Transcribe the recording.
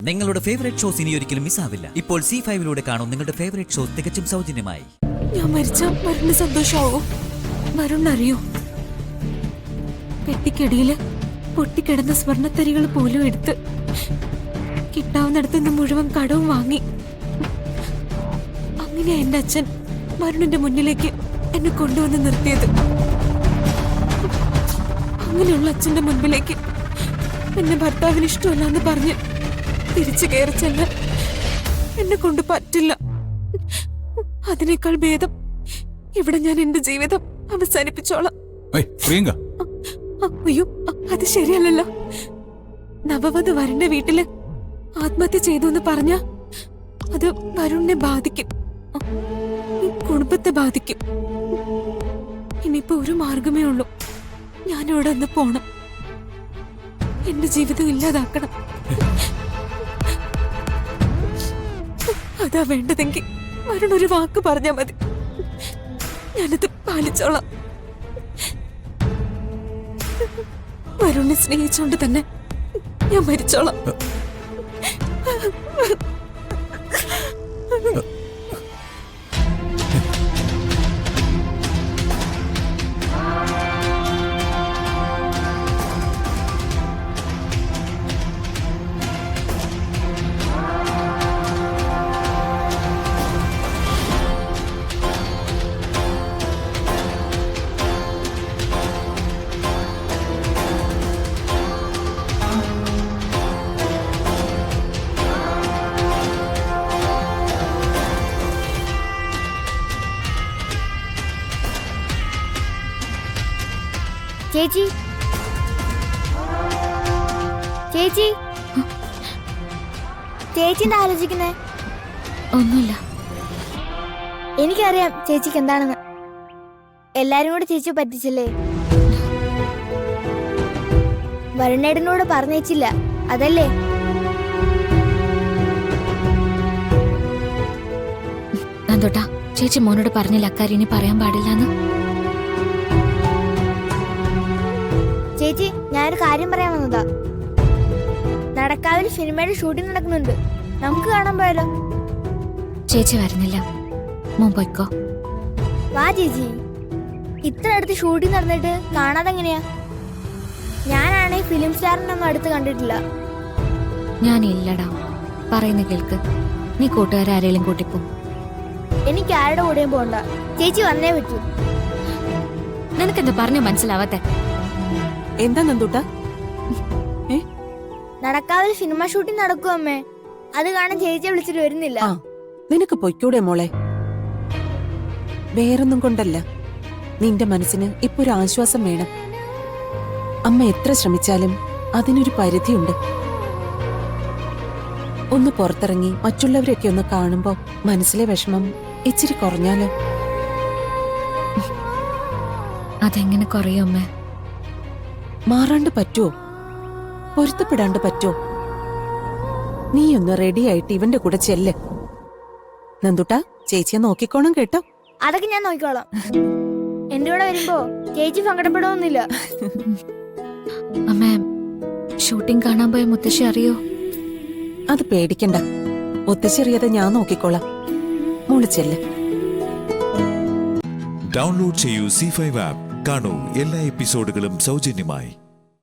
നിങ്ങളുടെ favourite shows ഇനി ഒരിക്കലും മിസ്സാവില്ല. ഇപ്പോൾ C5 കാണും നിങ്ങളുടെ ഫേവറേറ്റ് ഷോസ് തികച്ചും സൗജന്യമായി. ഞാൻ മരിച്ച മരുന്ന് സന്തോഷമാവോ? മരുന്നറിയോ? പെട്ടിക്കടിയില് പൊട്ടിക്കിടന്ന സ്വർണ്ണത്തരികൾ പോലും എടുത്ത് കിട്ടാവുന്നിടത്തുനിന്ന് മുഴുവൻ കടവും വാങ്ങി. അങ്ങനെയാ എന്റെ അച്ഛൻ മരുണിന്റെ മുന്നിലേക്ക് എന്നെ കൊണ്ടുവന്ന് നിർത്തിയത്. അങ്ങനെയുള്ള അച്ഛന്റെ മുൻപിലേക്ക് എന്നെ ഭർത്താവിന് ഇഷ്ടമല്ലാന്ന് പറഞ്ഞ് തിരിച്ചു കയറി ചെല്ലാൻ എന്നെ കൊണ്ട് പറ്റില്ല. അതിനേക്കാൾ ഭേദം ഇവിടെ ഞാൻ എന്റെ ജീവിതം അവസാനിപ്പിച്ചോളാം. അയ്യോ, അത് ശരിയല്ലല്ലോ. നവവധു വരന്റെ വീട്ടില് ആത്മഹത്യ ചെയ്തു എന്ന് പറഞ്ഞ അത് വരുണിനെ ബാധിക്കും, കുടുംബത്തെ ബാധിക്കും. ഇനിയിപ്പോ ഒരു മാർഗമേ ഉള്ളൂ. ഞാനിവിടെ ഒന്ന് പോണം, എന്റെ ജീവിതം ഇല്ലാതാക്കണം. അതാ വേണ്ടതെങ്കിൽ വരുൺ ഒരു വാക്ക് പറഞ്ഞാ മതി, ഞാനത് പാലിച്ചോളാം. വരുണിനെ സ്നേഹിച്ചോണ്ട് തന്നെ ഞാൻ മരിച്ചോളാം. ചേച്ചി, ചേച്ചി, ചേച്ചി എന്താ ആലോചിക്കുന്നേ? ഒന്നുമില്ല. എനിക്കറിയാം ചേച്ചിക്ക് എന്താണെന്ന്. എല്ലാരും കൂടെ ചേച്ചി പറ്റിച്ചല്ലേ? വരുണേടനോട് പറഞ്ഞേച്ചില്ല, അതല്ലേ? നന്ദോട്ടാ, ചേച്ചി മോനോട് പറഞ്ഞില്ല അക്കാര്യം ഇനി പറയാൻ പാടില്ലെന്ന്. ചേച്ചി, ഞാനൊരു കാര്യം പറയാൻ വന്നതാ. നടക്കാവിൽ സിനിമയുടെ ഷൂട്ടിംഗ് നടക്കുന്നുണ്ട്, നമുക്ക് കാണാൻ പോയാലോ? ചേച്ചി വരുന്നില്ല, മോൻ പോയിക്കോ. വാ ചേച്ചി, ഇത്ര അടുത്ത് ഷൂട്ടിംഗ് നടന്നിട്ട് കാണാതെ എങ്ങനെയാ? ഞാനാണെങ്കിൽ ഫിലിം സ്റ്റാറിനൊന്നും അടുത്ത് കണ്ടിട്ടില്ല. ഞാനില്ലടാ, പറയുന്ന കേൾക്ക്. നീ കൂട്ടുകാരാരേലും കൂട്ടിപ്പോ. എനിക്ക് ആരുടെ കൂടെയും പോണ്ട, ചേച്ചി വന്നേ പറ്റൂ. നിനക്കെന്താ പറഞ്ഞ മനസ്സിലാവാത്തെ? എന്താ നന്ദൂട്ടാ? നടക്കാവിൽ സിനിമ ഷൂട്ടിംഗ് നടക്കും അമ്മേ, അത് കാണാൻ ചേച്ചിയെ വിളിച്ചിട്ട് വരുന്നില്ല. നിനക്ക് പൊയ്ക്കൂടെ മോളെ? വേറൊന്നും കൊണ്ടല്ല, നിന്റെ മനസ്സിന് ഇപ്പൊ ഒരു ആശ്വാസം വേണം. അമ്മ എത്ര ശ്രമിച്ചാലും അതിനൊരു പരിധിയുണ്ട്. ഒന്ന് പുറത്തിറങ്ങി മറ്റുള്ളവരൊക്കെ ഒന്ന് കാണുമ്പോ മനസ്സിലെ വിഷമം ഇച്ചിരി കുറഞ്ഞാലോ? അതെങ്ങനെ കുറയും അമ്മേ? മാറാണ്ട് പറ്റുമോ? പൊരുത്തപ്പെടാണ്ട് പറ്റുമോ? നീ ഒന്ന് റെഡി ആയിട്ട് ഇവന്റെ കൂടെ ചെല്ല്. നന്ദുട്ടാ, ചേച്ചിയെ നോക്കിക്കോണം കേട്ടോ. അതൊക്കെ ഞാൻ നോക്കിക്കോളാം. എന്റെ കൂടെ വരുമ്പോ ചേച്ചി സങ്കടപ്പെടുന്നില്ല. അമ്മേ, ഷൂട്ടിംഗ് കാണാൻ പോയ മുത്തശ്ശി അറിയോ? അത് പേടിക്കണ്ട, ഒത്തുചെറിയാതെ ഞാൻ നോക്കിക്കോളാം. മോള് ചെല്ല്. ഡൗൺലോഡ് ചെയ്യൂ C5 ആപ്പ്. കാണൂ എല്ലാ എപ്പിസോഡുകളും സൗജന്യമായി.